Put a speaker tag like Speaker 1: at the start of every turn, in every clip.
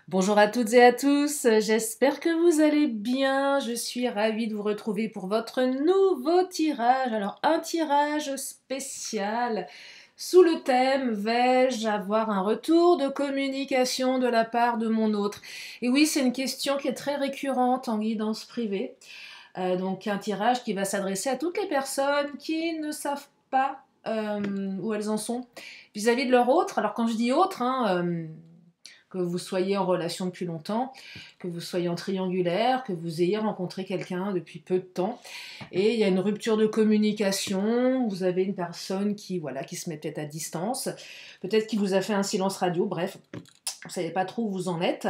Speaker 1: Bonjour à toutes et à tous, j'espère que vous allez bien. Je suis ravie de vous retrouver pour votre nouveau tirage. Alors, un tirage spécial sous le thème vais-je avoir un retour de communication de la part de mon autre? Et oui, c'est une question qui est très récurrente en guidance privée. Donc, un tirage qui va s'adresser à toutes les personnes qui ne savent pas où elles en sont vis-à-vis de leur autre. Alors, quand je dis autre, que vous soyez en relation depuis longtemps, que vous soyez en triangulaire, que vous ayez rencontré quelqu'un depuis peu de temps, et il y a une rupture de communication, vous avez une personne qui se met peut-être à distance, peut-être qui vous a fait un silence radio, bref, vous ne savez pas trop où vous en êtes,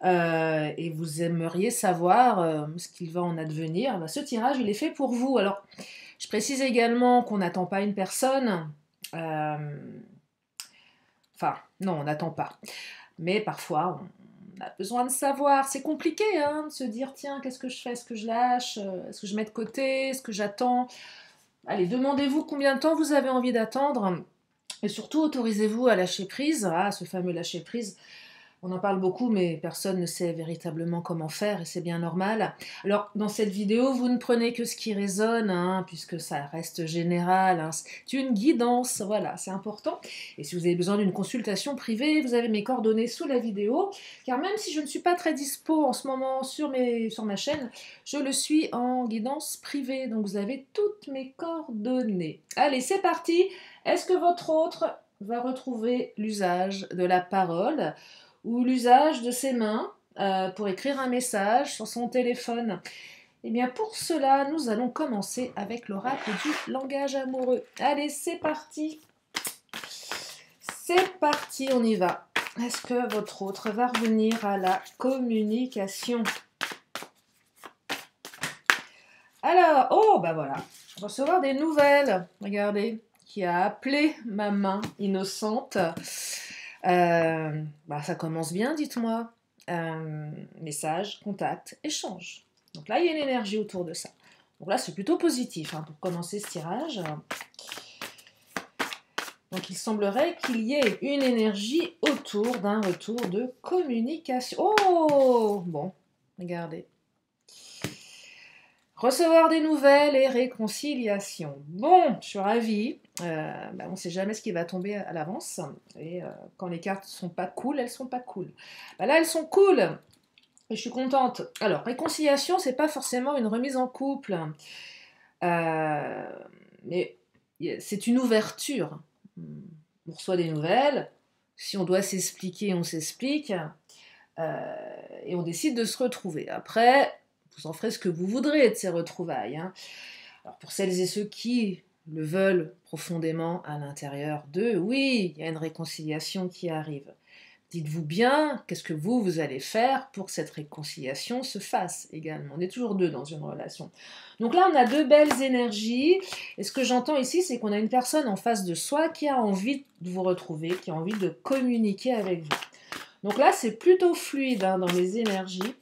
Speaker 1: et vous aimeriez savoir ce qu'il va en advenir. Ce tirage, il est fait pour vous. Alors, je précise également qu'on n'attend pas une personne, euh, enfin, non, on n'attend pas. Mais parfois, on a besoin de savoir. C'est compliqué de se dire, tiens, qu'est-ce que je fais? Est-ce que je lâche? Est-ce que je mets de côté? Est-ce que j'attends? Allez, demandez-vous combien de temps vous avez envie d'attendre. Et surtout, autorisez-vous à lâcher prise, ce fameux lâcher prise. On en parle beaucoup, mais personne ne sait véritablement comment faire, et c'est bien normal. Alors, dans cette vidéo, vous ne prenez que ce qui résonne, puisque ça reste général. C'est une guidance, voilà, c'est important. Et si vous avez besoin d'une consultation privée, vous avez mes coordonnées sous la vidéo, car même si je ne suis pas très dispo en ce moment sur ma chaîne, je le suis en guidance privée, donc vous avez toutes mes coordonnées. Allez, c'est parti. Est-ce que votre autre va retrouver l'usage de la parole ou l'usage de ses mains pour écrire un message sur son téléphone? Eh bien, pour cela, nous allons commencer avec l'oracle du langage amoureux. Allez, c'est parti. C'est parti, on y va. Est-ce que votre autre va revenir à la communication? Alors, oh, bah voilà. Recevoir des nouvelles. Regardez, qui a appelé ma main innocente. Ça commence bien, dites-moi. Message, contact, échange. Donc là, il y a une énergie autour de ça. Donc là, c'est plutôt positif pour commencer ce tirage. Donc il semblerait qu'il y ait une énergie autour d'un retour de communication. Oh, bon, regardez. Recevoir des nouvelles et réconciliation. Bon, je suis ravie. On ne sait jamais ce qui va tomber à l'avance. Et quand les cartes sont pas cool, elles sont pas cool. Là, elles sont cool. Et je suis contente. Alors, réconciliation, c'est pas forcément une remise en couple. Mais c'est une ouverture. On reçoit des nouvelles. Si on doit s'expliquer, on s'explique. Et on décide de se retrouver. Après, vous en ferez ce que vous voudrez de ces retrouvailles. Alors pour celles et ceux qui le veulent profondément à l'intérieur d'eux, oui, il y a une réconciliation qui arrive. Dites-vous bien, qu'est-ce que vous allez faire pour que cette réconciliation se fasse également. On est toujours deux dans une relation. Donc là, on a deux belles énergies. Et ce que j'entends ici, c'est qu'on a une personne en face de soi qui a envie de vous retrouver, qui a envie de communiquer avec vous. Donc là, c'est plutôt fluide dans les énergies.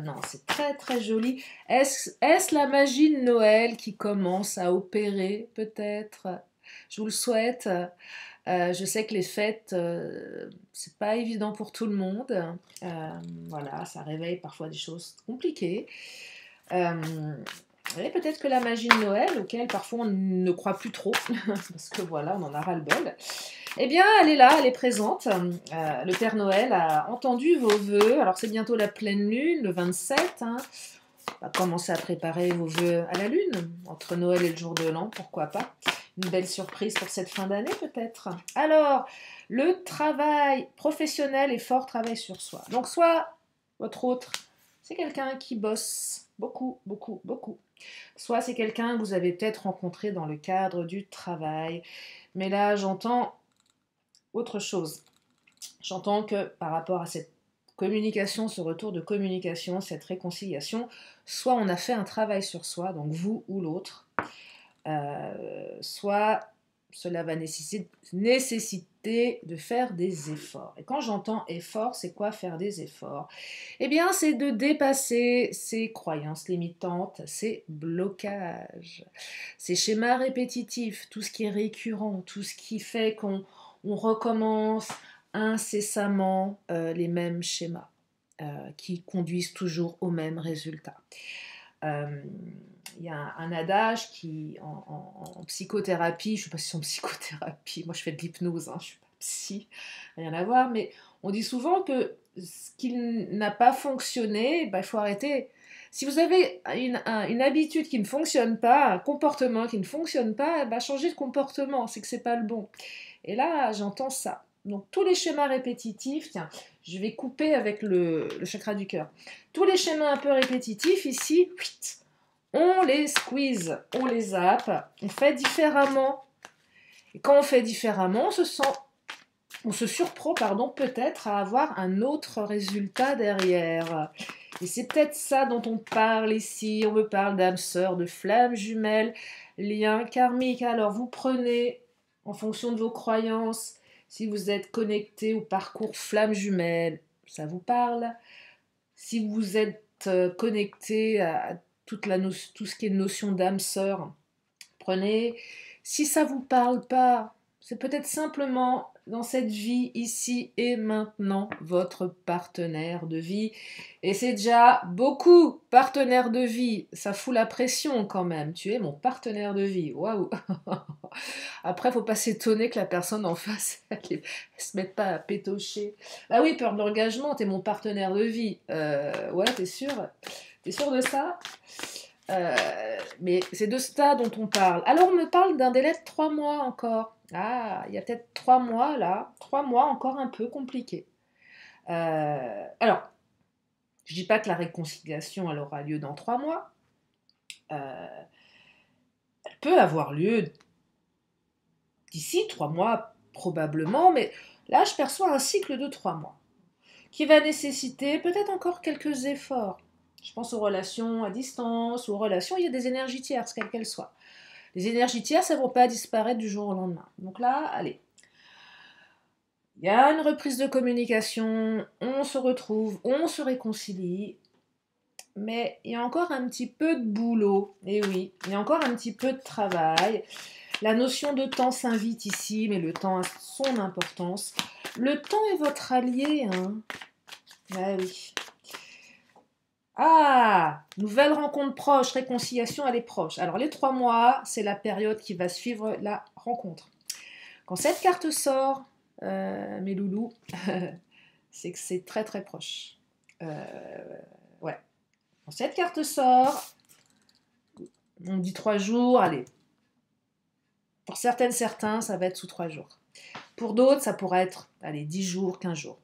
Speaker 1: Non, c'est très très joli. Est-ce la magie de Noël qui commence à opérer, peut-être? Je vous le souhaite. Je sais que les fêtes, c'est pas évident pour tout le monde. Voilà, ça réveille parfois des choses compliquées. Et peut-être que la magie de Noël, auquel parfois on ne croit plus trop, parce que voilà, on en a ras-le-bol, eh bien, elle est là, elle est présente. Le Père Noël a entendu vos vœux. Alors, c'est bientôt la pleine lune, le 27. On va commencer à préparer vos vœux à la lune, entre Noël et le jour de l'an, pourquoi pas. Une belle surprise pour cette fin d'année, peut-être. Alors, le travail professionnel et fort travail sur soi. Donc, soit votre autre, c'est quelqu'un qui bosse beaucoup, beaucoup, beaucoup. Soit c'est quelqu'un que vous avez peut-être rencontré dans le cadre du travail. Mais là, j'entends autre chose. J'entends que par rapport à cette communication, ce retour de communication, cette réconciliation, soit on a fait un travail sur soi, donc vous ou l'autre, soit cela va nécessiter de faire des efforts. Et quand j'entends effort, c'est quoi faire des efforts? Eh bien, c'est de dépasser ces croyances limitantes, ces blocages, ces schémas répétitifs, tout ce qui est récurrent, tout ce qui fait qu'on recommence incessamment les mêmes schémas qui conduisent toujours au même résultat. Il y a un adage qui, en psychothérapie, je ne sais pas si c'est en psychothérapie, moi je fais de l'hypnose, hein, je ne suis pas psy, rien à voir, mais on dit souvent que ce qui n'a pas fonctionné, il faut arrêter. Si vous avez une habitude qui ne fonctionne pas, un comportement qui ne fonctionne pas, changez de comportement, c'est que c'est pas le bon. Et là, j'entends ça. Donc tous les schémas répétitifs, tiens, je vais couper avec le chakra du cœur. Tous les schémas un peu répétitifs ici, on les squeeze, on les zappe, on fait différemment. Et quand on fait différemment, on se surprend, peut-être à avoir un autre résultat derrière. Et c'est peut-être ça dont on parle ici. On me parle d'âme sœur, de flamme jumelle, lien karmique. Alors vous prenez, en fonction de vos croyances, si vous êtes connecté au parcours flamme jumelle, ça vous parle. Si vous êtes connecté à tout ce qui est notion d'âme sœur, prenez. Si ça ne vous parle pas, c'est peut-être simplement dans cette vie, ici et maintenant, votre partenaire de vie. Et c'est déjà beaucoup, partenaire de vie. Ça fout la pression quand même. Tu es mon partenaire de vie. Waouh. Après, il ne faut pas s'étonner que la personne en face, elle ne se mette pas à pétocher. Ah oui, peur de l'engagement, tu es mon partenaire de vie. Ouais, t'es sûr? T'es sûr de ça? Mais c'est de ça dont on parle. Alors on me parle d'un délai de 3 mois encore. Ah, il y a peut-être 3 mois là. 3 mois encore un peu compliqué. Alors, je dis pas que la réconciliation elle aura lieu dans 3 mois. Elle peut avoir lieu d'ici 3 mois probablement, mais là je perçois un cycle de 3 mois qui va nécessiter peut-être encore quelques efforts. Je pense aux relations à distance, aux relations, il y a des énergies tierces, quelles qu'elles soient. Les énergies tierces, elles ne vont pas disparaître du jour au lendemain. Donc là, allez. Il y a une reprise de communication, on se retrouve, on se réconcilie, mais il y a encore un petit peu de boulot. Et oui, il y a encore un petit peu de travail. La notion de temps s'invite ici, mais le temps a son importance. Le temps est votre allié, hein. Ah oui. Ah, nouvelle rencontre proche, réconciliation, elle est proche. Alors les 3 mois, c'est la période qui va suivre la rencontre. Quand cette carte sort, mes loulous, c'est que c'est très très proche. Ouais. Quand cette carte sort, on dit 3 jours, allez. Pour certains, ça va être sous 3 jours. Pour d'autres, ça pourrait être, allez, 10 jours, 15 jours.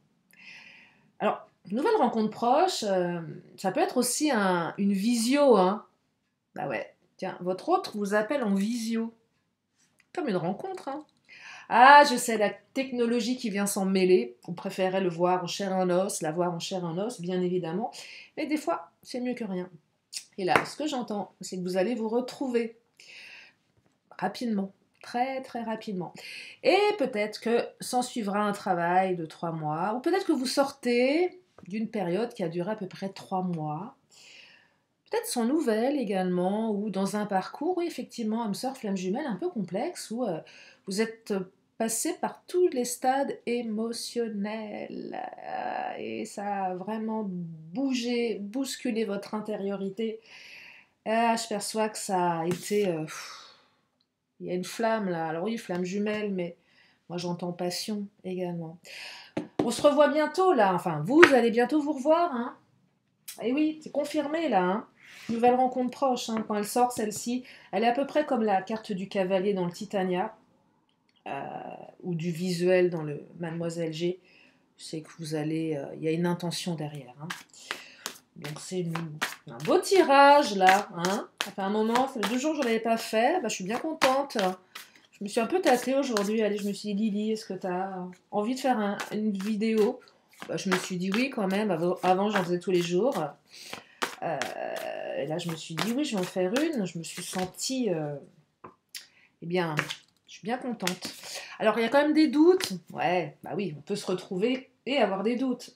Speaker 1: Alors, nouvelle rencontre proche, ça peut être aussi une visio, hein. Bah ouais, tiens, votre autre vous appelle en visio. Comme une rencontre, hein. Ah, je sais, la technologie qui vient s'en mêler. On préférait le voir en chair et en os, la voir en chair et en os, bien évidemment. Mais des fois, c'est mieux que rien. Et là, ce que j'entends, c'est que vous allez vous retrouver rapidement, très très rapidement. Et peut-être que s'en suivra un travail de 3 mois, ou peut-être que vous sortez d'une période qui a duré à peu près 3 mois, peut-être sans nouvelles également, ou dans un parcours, oui, effectivement, âme sœur, flamme jumelle, un peu complexe, où vous êtes passé par tous les stades émotionnels, et ça a vraiment bougé, bousculé votre intériorité. Je perçois que ça a été... il y a une flamme là, alors oui, flamme jumelle, mais moi j'entends passion également. On se revoit bientôt là, enfin vous allez bientôt vous revoir, hein. Et oui, c'est confirmé là, hein. Nouvelle rencontre proche, hein. Quand elle sort celle-ci, elle est à peu près comme la carte du cavalier dans le Titania, ou du visuel dans le Mademoiselle G. C'est que vous allez, il y a une intention derrière, hein. Donc c'est un beau tirage là, hein. Ça fait un moment, ça fait 2 jours que je ne l'avais pas fait, je suis bien contente. Je me suis un peu tâtée aujourd'hui, allez, je me suis dit, Lily, est-ce que tu as envie de faire une vidéo? Je me suis dit oui quand même, avant j'en faisais tous les jours. Et là je me suis dit oui, je vais en faire une, je me suis sentie, eh bien, je suis bien contente. Alors il y a quand même des doutes, ouais, bah oui, on peut se retrouver et avoir des doutes,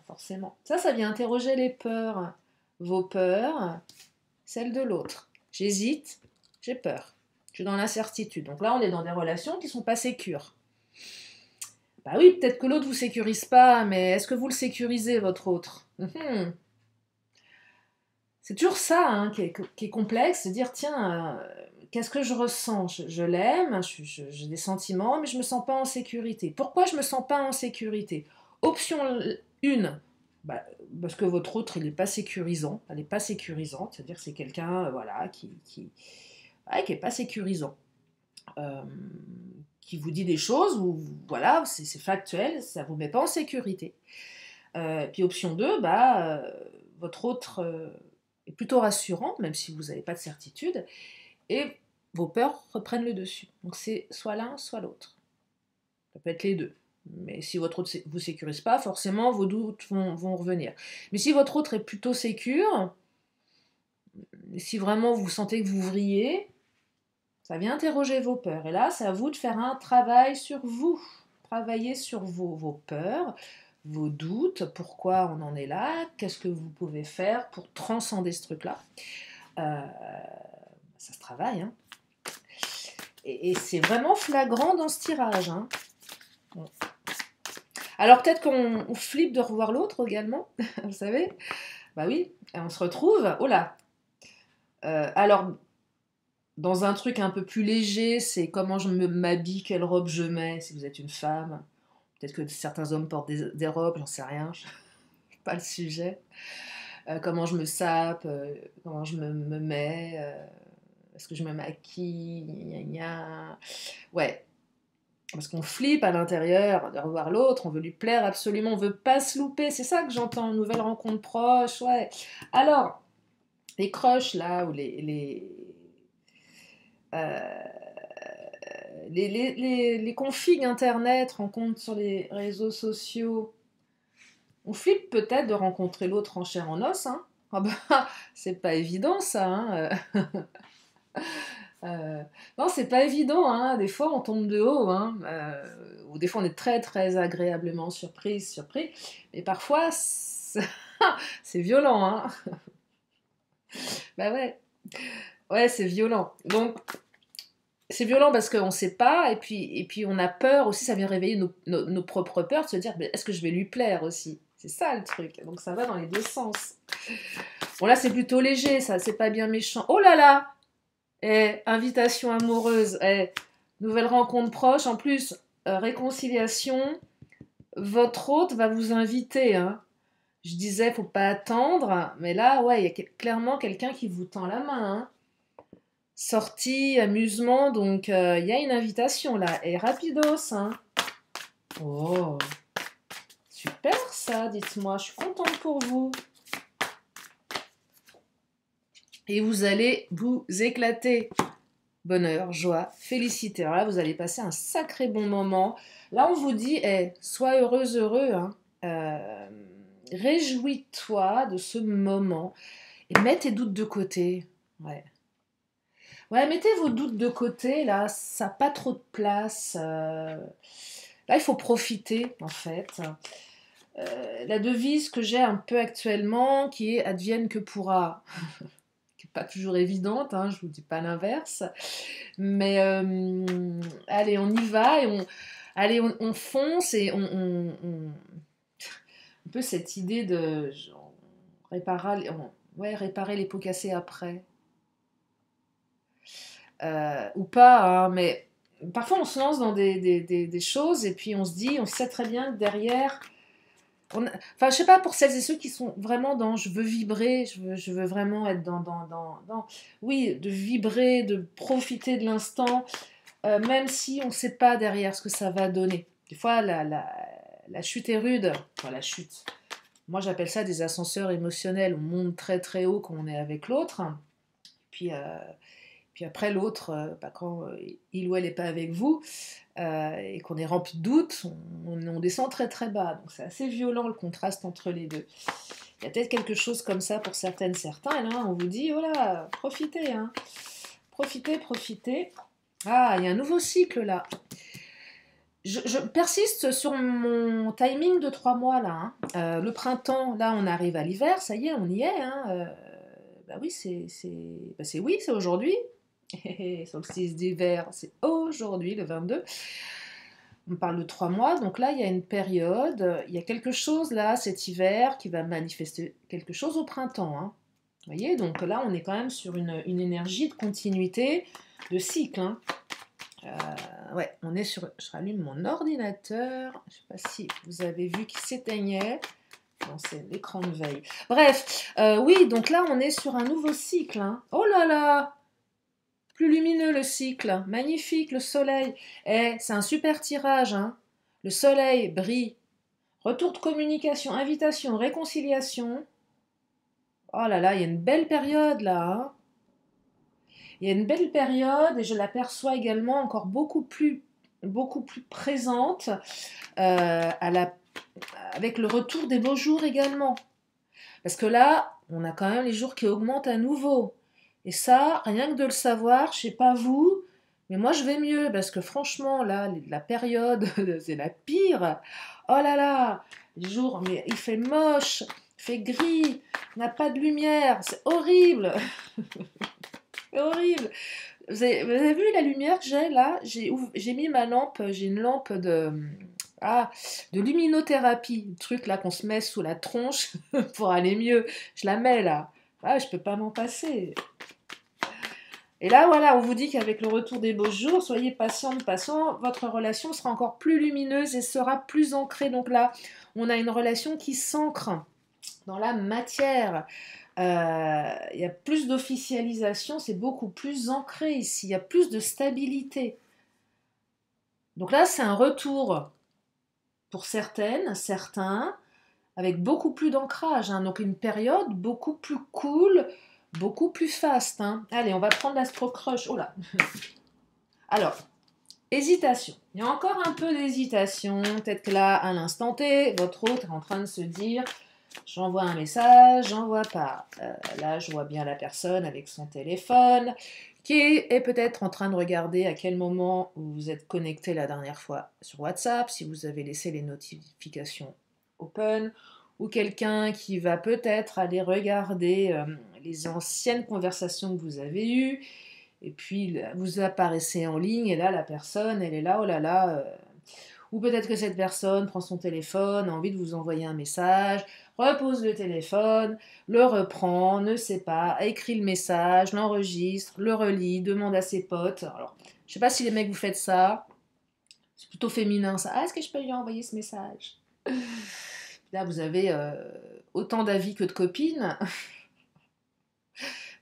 Speaker 1: forcément. Ça vient interroger les peurs, vos peurs, celles de l'autre. J'hésite, j'ai peur. Je suis dans l'incertitude. Donc là, on est dans des relations qui ne sont pas sécures. Bah oui, peut-être que l'autre vous sécurise pas, mais est-ce que vous le sécurisez, votre autre? C'est toujours ça hein, qui est complexe, se dire tiens, qu'est-ce que je ressens? Je l'aime, j'ai des sentiments, mais je me sens pas en sécurité. Pourquoi je me sens pas en sécurité? Option 1, bah, parce que votre autre, il n'est pas sécurisant, elle n'est pas sécurisante, c'est-à-dire que c'est quelqu'un voilà, ouais, qui est pas sécurisant. Euh, qui vous dit des choses où voilà, c'est factuel, ça ne vous met pas en sécurité. Puis option 2, bah, votre autre est plutôt rassurant, même si vous n'avez pas de certitude, et vos peurs reprennent le dessus. Donc c'est soit l'un, soit l'autre. Ça peut être les deux. Mais si votre autre ne vous sécurise pas, forcément vos doutes vont revenir. Mais si votre autre est plutôt sécure, si vraiment vous sentez que vous vrillez, ça vient interroger vos peurs. Et là, c'est à vous de faire un travail sur vous. Travailler sur vos peurs, vos doutes, pourquoi on en est là, qu'est-ce que vous pouvez faire pour transcender ce truc-là. Ça se travaille. Hein. Et c'est vraiment flagrant dans ce tirage. Hein. Bon. Alors peut-être qu'on flippe de revoir l'autre également, vous savez. Bah oui, et on se retrouve. Oh là. Alors, dans un truc un peu plus léger, c'est comment je m'habille, quelle robe je mets, si vous êtes une femme. Peut-être que certains hommes portent des robes, j'en sais rien, pas le sujet. Comment je me sape, comment je me mets, est-ce que je me maquille, gna gna. Ouais, parce qu'on flippe à l'intérieur de revoir l'autre, on veut lui plaire absolument, on veut pas se louper, c'est ça que j'entends, une nouvelle rencontre proche, ouais. Alors, les crushs là, ou euh, les configs internet, rencontres sur les réseaux sociaux, on flippe peut-être de rencontrer l'autre en chair en os, hein. Ah bah, c'est pas évident ça, hein. Non, c'est pas évident, hein. Des fois on tombe de haut, hein. Ou des fois on est très très agréablement surpris. Mais parfois c'est violent, hein. Bah ouais, c'est violent. Donc c'est violent parce qu'on ne sait pas, et puis on a peur aussi, ça vient réveiller nos propres peurs, de se dire, mais est-ce que je vais lui plaire aussi? C'est ça le truc, donc ça va dans les deux sens. Bon là c'est plutôt léger, ça, c'est pas bien méchant. Oh là là, invitation amoureuse, nouvelle rencontre proche, en plus, réconciliation, votre hôte va vous inviter, hein. Je disais, faut pas attendre, mais là, ouais, il y a clairement quelqu'un qui vous tend la main, hein. Sortie, amusement, donc il y a une invitation là, et rapidos, hein. Oh, super ça, dites-moi, je suis contente pour vous. Et vous allez vous éclater. Bonheur, joie, félicité. Alors là, vous allez passer un sacré bon moment. Là, on vous dit, sois heureuse, heureux, hein. Réjouis-toi de ce moment et mets tes doutes de côté. Ouais. Ouais, mettez vos doutes de côté, là, ça n'a pas trop de place. Là, il faut profiter, en fait. La devise que j'ai un peu actuellement, qui est advienne que pourra, qui n'est pas toujours évidente, hein, je ne vous dis pas l'inverse. Mais allez, on y va, et on fonce, et un peu cette idée de genre, réparer les pots cassés après. Ou pas, hein, mais parfois on se lance dans des choses, et puis on se dit, on sait très bien que derrière, enfin je sais pas, pour celles et ceux qui sont vraiment dans je veux vibrer, je veux vraiment être dans oui, de vibrer, de profiter de l'instant, même si on ne sait pas derrière ce que ça va donner. Des fois la chute est rude, enfin la chute, moi j'appelle ça des ascenseurs émotionnels, on monte très très haut quand on est avec l'autre, puis après, l'autre, quand il ou elle n'est pas avec vous, et qu'on est rempli de doutes, on descend très très bas. Donc c'est assez violent le contraste entre les deux. Il y a peut-être quelque chose comme ça pour certaines, certains. Et là, on vous dit, voilà, profitez, hein. Profitez. Ah, il y a un nouveau cycle là. Je persiste sur mon timing de 3 mois là, hein. Le printemps, là on arrive à l'hiver, ça y est, on y est, hein. Bah oui, c'est aujourd'hui. Solstice d'hiver, c'est aujourd'hui, le 22. On parle de 3 mois, donc là, il y a une période, il y a quelque chose là, cet hiver, qui va manifester quelque chose au printemps, hein. Vous voyez, donc là, on est quand même sur une énergie de continuité, de cycle, hein. Ouais, on est sur... Je rallume mon ordinateur. Je ne sais pas si vous avez vu qu'il s'éteignait. Non, c'est l'écran de veille. Bref, oui, donc là, on est sur un nouveau cycle, hein. Oh là là! Plus lumineux le cycle. Magnifique, le soleil. Eh, c'est un super tirage, hein. Le soleil brille. Retour de communication, invitation, réconciliation. Oh là là, il y a une belle période là, hein. Il y a une belle période et je l'aperçois également encore beaucoup plus présente à avec le retour des beaux jours également. Parce que là, on a quand même les jours qui augmentent à nouveau. Et ça, rien que de le savoir, je sais pas vous, mais moi je vais mieux parce que franchement, là, la période, c'est la pire. Oh là là, les jours, mais il fait moche, il fait gris, on n'a pas de lumière, c'est horrible. C'est horrible. Vous avez vu la lumière que j'ai là? J'ai mis ma lampe, j'ai une lampe ah, de luminothérapie, le truc là qu'on se met sous la tronche pour aller mieux. Je la mets là. Ah, je peux pas m'en passer. Et là, voilà, on vous dit qu'avec le retour des beaux jours, soyez patiente, patient, votre relation sera encore plus lumineuse et sera plus ancrée. Donc là, on a une relation qui s'ancre dans la matière. Il y a plus d'officialisation, c'est beaucoup plus ancré ici, il y a plus de stabilité. Donc là, c'est un retour pour certaines, certains, avec beaucoup plus d'ancrage, hein. Donc une période beaucoup plus cool, beaucoup plus fast, hein. Allez, on va prendre l'astro crush. Oh là. Alors, hésitation. Il y a encore un peu d'hésitation. Peut-être que là, à l'instant T, votre hôte est en train de se dire j'envoie un message, j'envoie pas. Là, je vois bien la personne avec son téléphone qui est peut-être en train de regarder à quel moment vous vous êtes connecté la dernière fois sur WhatsApp, si vous avez laissé les notifications open, ou quelqu'un qui va peut-être aller regarder les anciennes conversations que vous avez eues, et puis vous apparaissez en ligne, et là, la personne, elle est là, oh là là. Ou peut-être que cette personne prend son téléphone, a envie de vous envoyer un message, repose le téléphone, le reprend, ne sait pas, écrit le message, l'enregistre, le relit, demande à ses potes. Alors, je sais pas si les mecs vous faites ça, c'est plutôt féminin ça. Ah, est-ce que je peux lui envoyer ce message? Là, vous avez autant d'avis que de copines.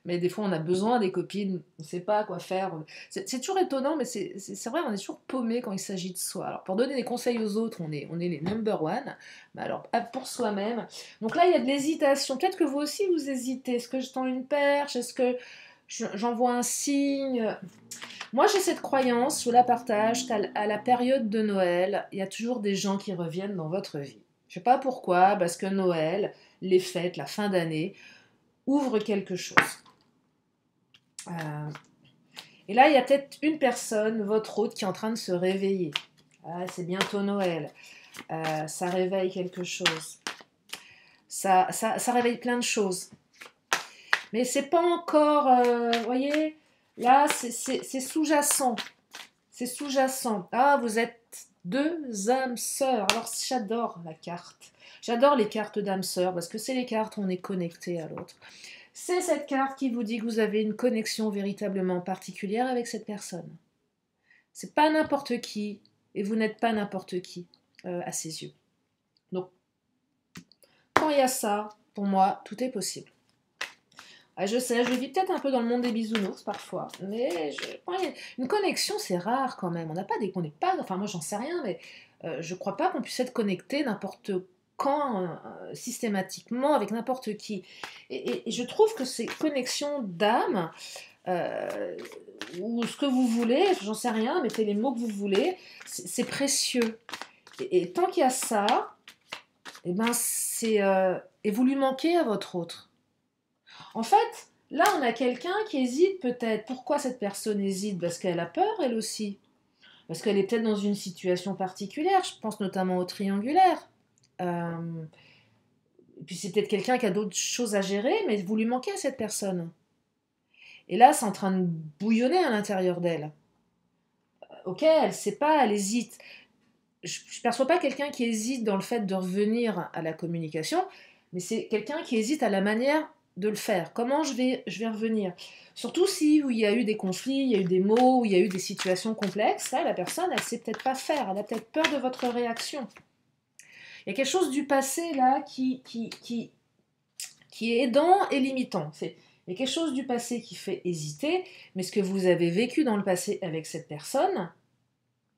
Speaker 1: Mais des fois, on a besoin des copines, on ne sait pas quoi faire. C'est toujours étonnant, mais c'est vrai, on est toujours paumé quand il s'agit de soi. Alors, pour donner des conseils aux autres, on est les number one. Mais alors, pour soi-même. Donc là, il y a de l'hésitation. Peut-être que vous aussi, vous hésitez. Est-ce que je tends une perche? Est-ce que j'envoie un signe? Moi, j'ai cette croyance, je la partage, qu'à la période de Noël, il y a toujours des gens qui reviennent dans votre vie. Je ne sais pas pourquoi, parce que Noël, les fêtes, la fin d'année, ouvrent quelque chose. Euh, et là, il y a peut-être une personne, votre hôte, qui est en train de se réveiller. Ah, c'est bientôt Noël. Ça réveille quelque chose. Ça réveille plein de choses. Mais c'est pas encore, vous voyez, là, c'est sous-jacent. C'est sous-jacent. Ah, vous êtes deux âmes sœurs. Alors, j'adore la carte. J'adore les cartes d'âmes sœurs parce que c'est les cartes où on est connecté à l'autre. C'est cette carte qui vous dit que vous avez une connexion véritablement particulière avec cette personne. C'est pas n'importe qui, et vous n'êtes pas n'importe qui à ses yeux. Donc, quand il y a ça, pour moi, tout est possible. Ah, je sais, je vis peut-être un peu dans le monde des bisounours parfois, mais une connexion, c'est rare quand même. On n'est pas, enfin moi j'en sais rien, mais je crois pas qu'on puisse être connecté n'importe quand, systématiquement, avec n'importe qui. Et je trouve que ces connexions d'âme, ou ce que vous voulez, j'en sais rien, mettez les mots que vous voulez, c'est précieux. Et tant qu'il y a ça, et ben et vous lui manquez à votre autre. En fait, là, on a quelqu'un qui hésite peut-être. Pourquoi cette personne hésite? Parce qu'elle a peur, elle aussi. Parce qu'elle est peut-être dans une situation particulière. Je pense notamment au triangulaire. Et puis c'est peut-être quelqu'un qui a d'autres choses à gérer, mais vous lui manquez à cette personne. Et là, c'est en train de bouillonner à l'intérieur d'elle. Ok, elle ne sait pas, elle hésite. je ne perçois pas quelqu'un qui hésite dans le fait de revenir à la communication, mais c'est quelqu'un qui hésite à la manière de le faire. Comment je vais revenir? Surtout si où il y a eu des conflits, il y a eu des mots, où il y a eu des situations complexes, là, la personne, elle ne sait peut-être pas faire, elle a peut-être peur de votre réaction. Il y a quelque chose du passé, là, qui est aidant et limitant. Il y a quelque chose du passé qui fait hésiter, mais ce que vous avez vécu dans le passé avec cette personne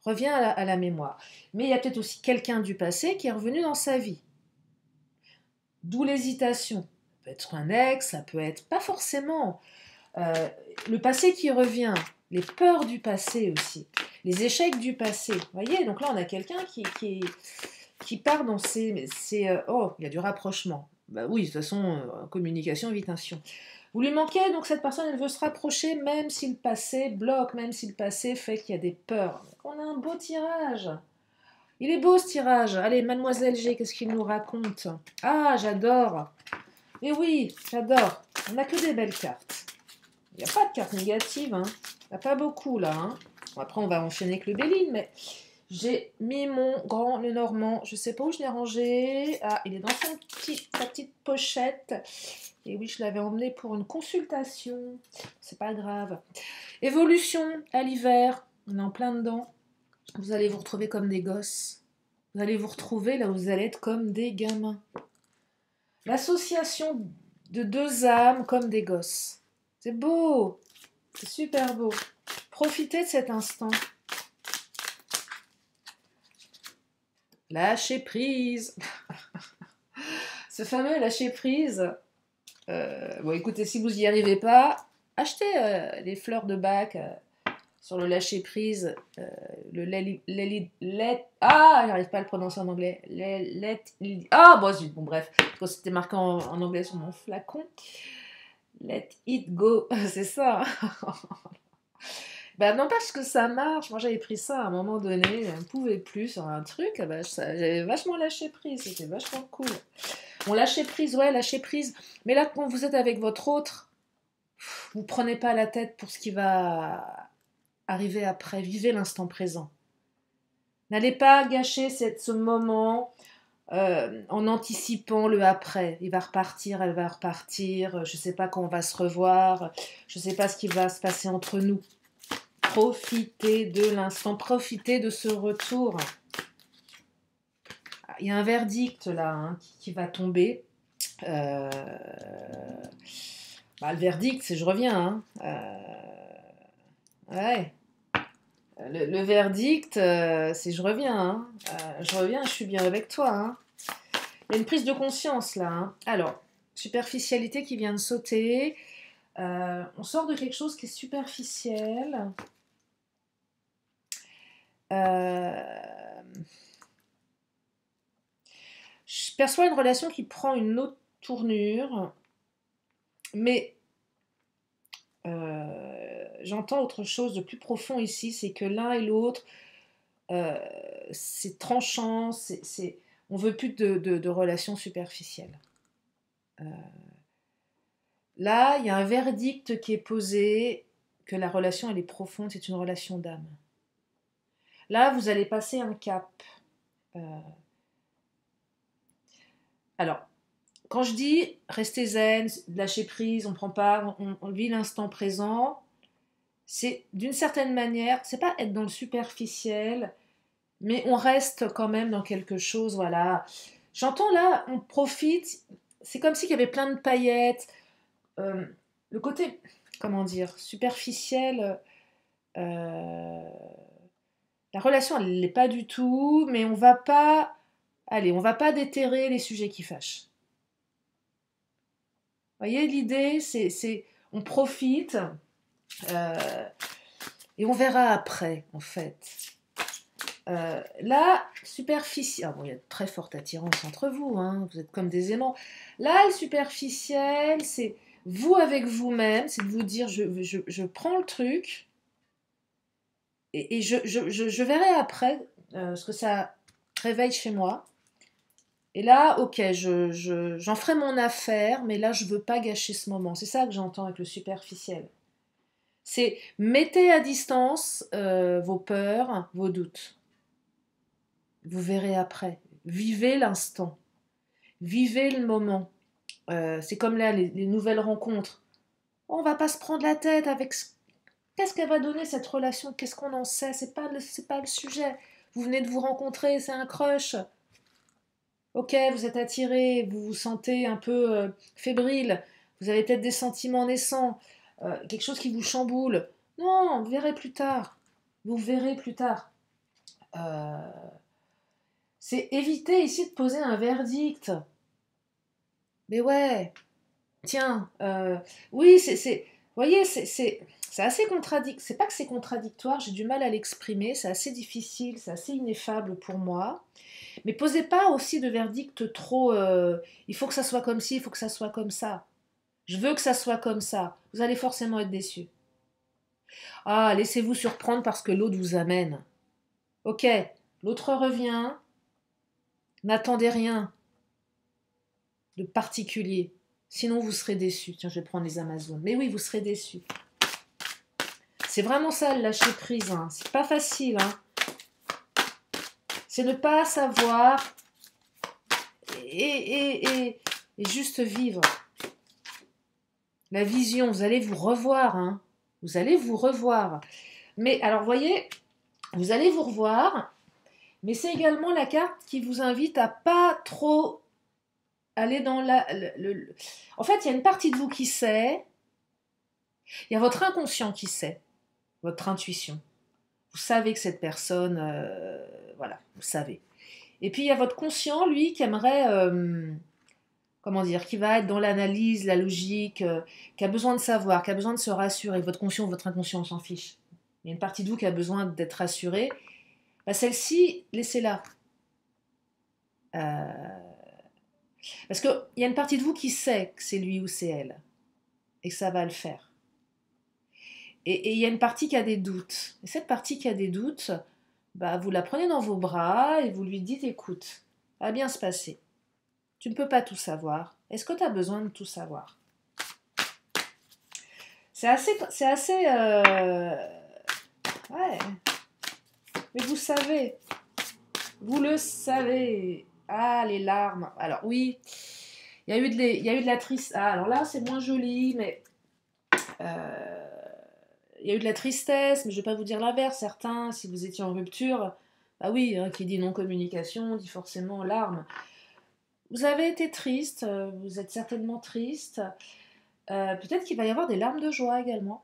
Speaker 1: revient à la mémoire. Mais il y a peut-être aussi quelqu'un du passé qui est revenu dans sa vie. D'où l'hésitation. Ça peut être un ex, ça peut être pas forcément. Le passé qui revient, les peurs du passé aussi, les échecs du passé. Vous voyez, donc là on a quelqu'un qui part dans oh, il y a du rapprochement. Bah oui, de toute façon, communication, invitation. Vous lui manquez, donc cette personne, elle veut se rapprocher, même si le passé bloque, même si le passé fait qu'il y a des peurs. Donc on a un beau tirage. Il est beau ce tirage. Allez, Mademoiselle G, qu'est-ce qu'il nous raconte? Ah, j'adore. Mais oui, j'adore. On n'a que des belles cartes. Il n'y a pas de cartes négatives. Hein. Il n'y a pas beaucoup là. Hein. Bon, après, on va enchaîner avec le Béline, mais j'ai mis mon grand Lenormand. Je ne sais pas où je l'ai rangé. Ah, il est dans sa petite pochette. Et oui, je l'avais emmené pour une consultation. C'est pas grave. Évolution à l'hiver. On est en plein dedans. Vous allez vous retrouver comme des gosses. Vous allez vous retrouver là où vous allez être comme des gamins. L'association de deux âmes comme des gosses. C'est beau. C'est super beau. Profitez de cet instant. Lâcher prise. Ce fameux lâcher prise. Bon, écoutez, si vous n'y arrivez pas, achetez les fleurs de Bach sur le lâcher prise. Ah, j'arrive pas à le prononcer en anglais. Ah, bon, zut, bon, bref. C'était marqué en anglais sur mon flacon. Let it go. C'est ça. Bah, n'empêche que ça marche. Moi, j'avais pris ça à un moment donné. Je ne pouvais plus sur un truc. Bah, j'avais vachement lâché prise. C'était vachement cool. Bon, lâcher prise, ouais, lâcher prise. Mais là, quand vous êtes avec votre autre, vous prenez pas la tête pour ce qui va arriver après. Vivez l'instant présent. N'allez pas gâcher ce moment en anticipant le après. Il va repartir, elle va repartir. Je ne sais pas quand on va se revoir. Je ne sais pas ce qui va se passer entre nous. Profitez de l'instant. Profitez de ce retour. Il y a un verdict là hein, qui va tomber. Le verdict, c'est je reviens. Ouais. Le verdict, c'est je reviens. Je reviens, je suis bien avec toi. Il y a une prise de conscience là. Alors, superficialité qui vient de sauter. On sort de quelque chose qui est superficiel. Je perçois une relation qui prend une autre tournure, mais j'entends autre chose de plus profond ici, c'est que l'un et l'autre, c'est tranchant, on veut plus de relations superficielles. Là, il y a un verdict qui est posé, que la relation elle est profonde, c'est une relation d'âme. Là, vous allez passer un cap. Alors, quand je dis rester zen, lâcher prise, on prend pas, on vit l'instant présent, c'est d'une certaine manière, c'est pas être dans le superficiel, mais on reste quand même dans quelque chose, voilà. J'entends là, on profite, c'est comme s'il y avait plein de paillettes, le côté, comment dire, superficiel, la relation elle l'est pas du tout, mais on va pas, allez, on va pas déterrer les sujets qui fâchent. Vous voyez, l'idée, c'est on profite et on verra après, en fait. Là, superficiel, bon, il y a de très forte attirance entre vous, hein, vous êtes comme des aimants. Là, le superficiel, c'est vous avec vous-même, c'est de vous dire, je prends le truc et je verrai après ce que ça réveille chez moi. Et là, ok, j'en ferai mon affaire, mais là, je veux pas gâcher ce moment. C'est ça que j'entends avec le superficiel. C'est mettez à distance vos peurs, vos doutes. Vous verrez après. Vivez l'instant. Vivez le moment. C'est comme là, les nouvelles rencontres. On va pas se prendre la tête avec qu'est-ce qu'elle va donner cette relation, qu'est-ce qu'on en sait, c'est pas le sujet. Vous venez de vous rencontrer, c'est un crush. Ok, vous êtes attiré, vous vous sentez un peu fébrile, vous avez peut-être des sentiments naissants, quelque chose qui vous chamboule. Non, vous verrez plus tard. Vous verrez plus tard. Euh, c'est éviter ici de poser un verdict. Mais ouais, tiens, oui, vous voyez, c'est assez contradictoire. C'est pas que c'est contradictoire, j'ai du mal à l'exprimer, c'est assez difficile, c'est assez ineffable pour moi. Mais posez pas aussi de verdict trop. Il faut que ça soit comme ci, il faut que ça soit comme ça. Je veux que ça soit comme ça. Vous allez forcément être déçu. Ah, laissez-vous surprendre parce que l'autre vous amène. Ok, l'autre revient. N'attendez rien de particulier. Sinon, vous serez déçu. Tiens, je vais prendre les Amazones. Mais oui, vous serez déçu. C'est vraiment ça, le lâcher prise. Hein. C'est pas facile. Hein. C'est ne pas savoir et juste vivre. La vision, vous allez vous revoir. Hein. Vous allez vous revoir. Mais alors, voyez, vous allez vous revoir, mais c'est également la carte qui vous invite à pas trop aller dans En fait, il y a une partie de vous qui sait, il y a votre inconscient qui sait, votre intuition. Vous savez que cette personne, voilà, vous savez. Et puis il y a votre conscient, lui, qui aimerait, comment dire, qui va être dans l'analyse, la logique, qui a besoin de savoir, qui a besoin de se rassurer. Votre conscient, votre inconscient, on s'en fiche. Il y a une partie de vous qui a besoin d'être rassurée. Bah, celle-ci, laissez-la. Parce qu'il y a une partie de vous qui sait que c'est lui ou c'est elle, et que ça va le faire. Et il y a une partie qui a des doutes. Et cette partie qui a des doutes, bah, vous la prenez dans vos bras et vous lui dites, écoute, ça va bien se passer. Tu ne peux pas tout savoir. Est-ce que tu as besoin de tout savoir? C'est assez, ouais. Mais vous le savez. Ah, les larmes. Alors oui, il y a eu de la tristesse. Ah, alors là, c'est moins joli, mais il y a eu de la tristesse, mais je ne vais pas vous dire l'inverse. Certains, si vous étiez en rupture, bah oui, hein, qui dit non-communication, dit forcément larmes. Vous avez été triste, vous êtes certainement triste. Peut-être qu'il va y avoir des larmes de joie également.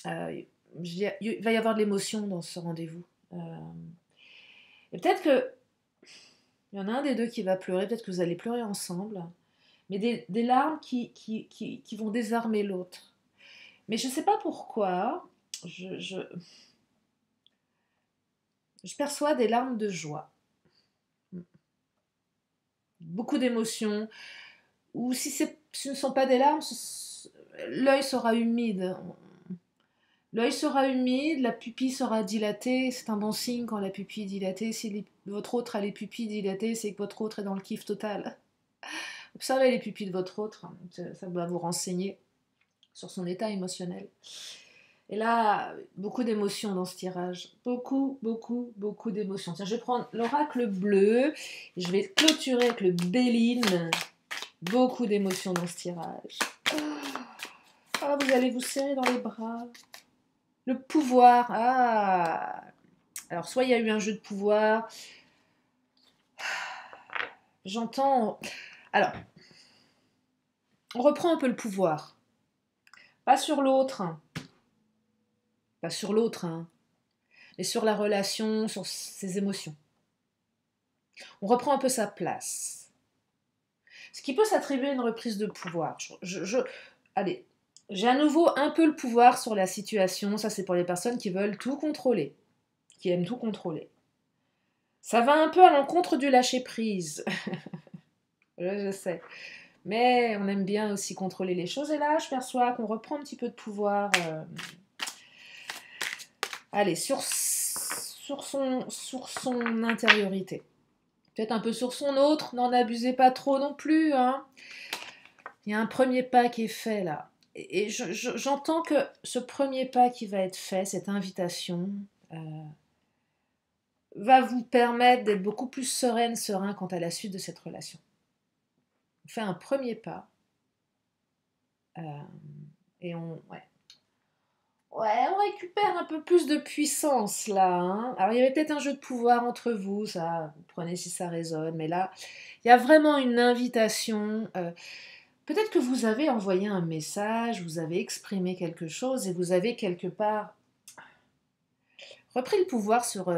Speaker 1: Il va y avoir de l'émotion dans ce rendez-vous. Et peut-être que il y en a un des deux qui va pleurer, peut-être que vous allez pleurer ensemble, mais des larmes qui vont désarmer l'autre. Mais je ne sais pas pourquoi, je perçois des larmes de joie. Beaucoup d'émotions. Ou si ce ne sont pas des larmes, l'œil sera humide. L'œil sera humide, la pupille sera dilatée. C'est un bon signe quand la pupille est dilatée. Si votre autre a les pupilles dilatées, c'est que votre autre est dans le kiff total. Observez les pupilles de votre autre. Ça doit vous renseigner sur son état émotionnel. Et là, beaucoup d'émotions dans ce tirage. Beaucoup, beaucoup, beaucoup d'émotions. Tiens, je vais prendre l'oracle bleu. Et je vais clôturer avec le Béline. Beaucoup d'émotions dans ce tirage. Ah, vous allez vous serrer dans les bras. Le pouvoir. Ah. Alors, soit il y a eu un jeu de pouvoir. J'entends... Alors, on reprend un peu le pouvoir. Pas sur l'autre. Pas sur l'autre, hein. Mais sur la relation, sur ses émotions. On reprend un peu sa place. Ce qui peut s'attribuer à une reprise de pouvoir. Allez, j'ai à nouveau un peu le pouvoir sur la situation. Ça, c'est pour les personnes qui veulent tout contrôler, qui aiment tout contrôler. Ça va un peu à l'encontre du lâcher-prise. Je sais. Mais on aime bien aussi contrôler les choses. Et là, je perçois qu'on reprend un petit peu de pouvoir. Allez, sur son intériorité. Peut-être un peu sur son autre. N'en abusez pas trop non plus. Hein. Il y a un premier pas qui est fait là. Et j'entends que ce premier pas qui va être fait, cette invitation, va vous permettre d'être beaucoup plus sereine, serein quant à la suite de cette relation. On fait un premier pas euh, et on récupère un peu plus de puissance là. Hein. Alors il y avait peut-être un jeu de pouvoir entre vous, ça, vous prenez si ça résonne, mais là, il y a vraiment une invitation. Peut-être que vous avez envoyé un message, vous avez exprimé quelque chose et vous avez quelque part repris le pouvoir sur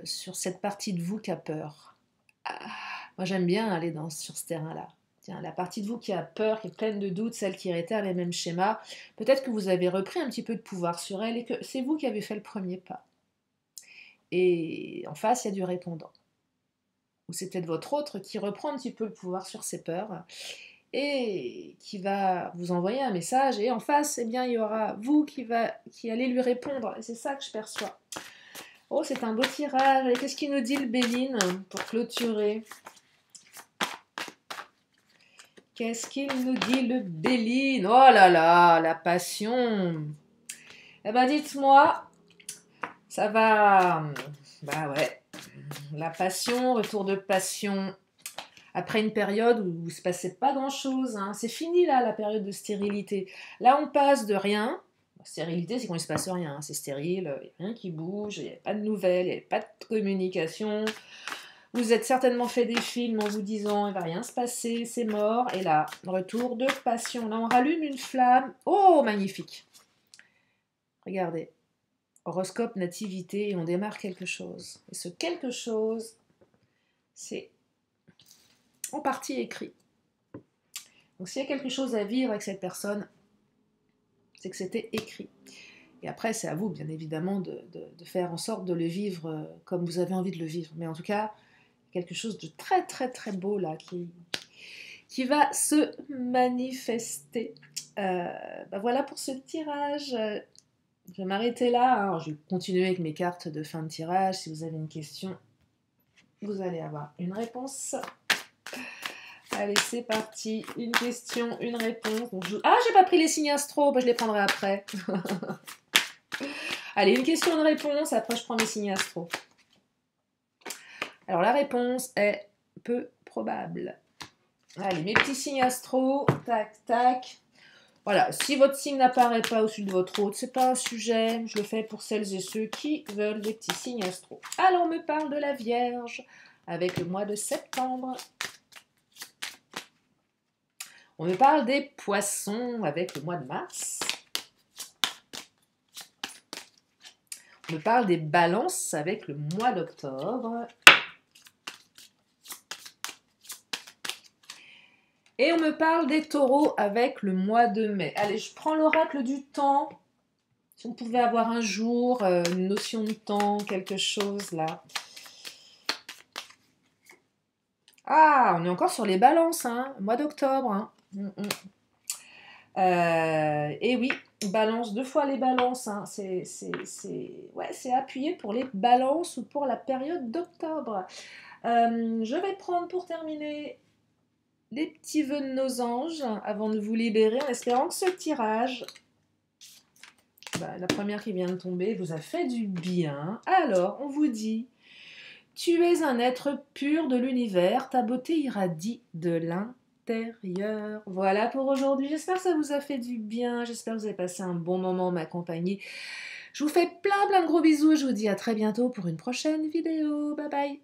Speaker 1: cette partie de vous qui a peur. Ah, moi j'aime bien aller sur ce terrain-là. Tiens, la partie de vous qui a peur, qui est pleine de doutes, celle qui réitère les mêmes schémas, peut-être que vous avez repris un petit peu de pouvoir sur elle et que c'est vous qui avez fait le premier pas. Et en face, il y a du répondant. Ou c'est peut-être votre autre qui reprend un petit peu le pouvoir sur ses peurs et qui va vous envoyer un message. Et en face, eh bien, il y aura vous qui allez lui répondre. Et c'est ça que je perçois. Oh, c'est un beau tirage. Et qu'est-ce qu'il nous dit le Béline pour clôturer? Qu'est-ce qu'il nous dit le Béline? Oh là là, la passion. Eh ben dites-moi, ça va... Bah ouais, la passion, retour de passion. Après une période où il ne se passait pas grand-chose. Hein. C'est fini là, la période de stérilité. Là, on passe de rien. La stérilité, c'est quand il ne se passe rien. Hein. C'est stérile, il n'y a rien qui bouge, il n'y a pas de nouvelles, il n'y a pas de communication. Vous êtes certainement fait des films en vous disant il ne va rien se passer, c'est mort. Et là, retour de passion. Là, on rallume une flamme. Oh, magnifique. Regardez. Horoscope, nativité, et on démarre quelque chose. Et ce quelque chose, c'est en partie écrit. Donc s'il y a quelque chose à vivre avec cette personne, c'est que c'était écrit. Et après, c'est à vous, bien évidemment, de faire en sorte de le vivre comme vous avez envie de le vivre. Mais en tout cas, quelque chose de très très très beau là qui va se manifester. Voilà pour ce tirage. Je vais m'arrêter là. Hein. Je vais continuer avec mes cartes de fin de tirage. Si vous avez une question, vous allez avoir une réponse. Allez, c'est parti. Une question, une réponse. Ah, j'ai pas pris les signes astro. Je les prendrai après. Allez, une question, une réponse. Après, je prends mes signes astro. Alors, la réponse est peu probable. Allez, mes petits signes astro. Tac, tac. Voilà, si votre signe n'apparaît pas au-dessus de votre autre, c'est pas un sujet. Je le fais pour celles et ceux qui veulent des petits signes astro. Alors, on me parle de la Vierge avec le mois de septembre. On me parle des Poissons avec le mois de mars. On me parle des Balances avec le mois d'octobre. Et on me parle des Taureaux avec le mois de mai. Allez, je prends l'oracle du temps. Si on pouvait avoir un jour, une notion de temps, quelque chose là. Ah, on est encore sur les Balances, hein, mois d'octobre. Hein. Et oui, Balance, 2 fois les Balances. Hein. C'est appuyé pour les Balances ou pour la période d'octobre. Je vais prendre pour terminer les petits vœux de nos anges avant de vous libérer en espérant que ce tirage, la première qui vient de tomber, vous a fait du bien. Alors, on vous dit, tu es un être pur de l'univers, ta beauté irradie de l'intérieur. Voilà pour aujourd'hui, j'espère que ça vous a fait du bien, j'espère que vous avez passé un bon moment en ma compagnie. Je vous fais plein de gros bisous et je vous dis à très bientôt pour une prochaine vidéo. Bye bye.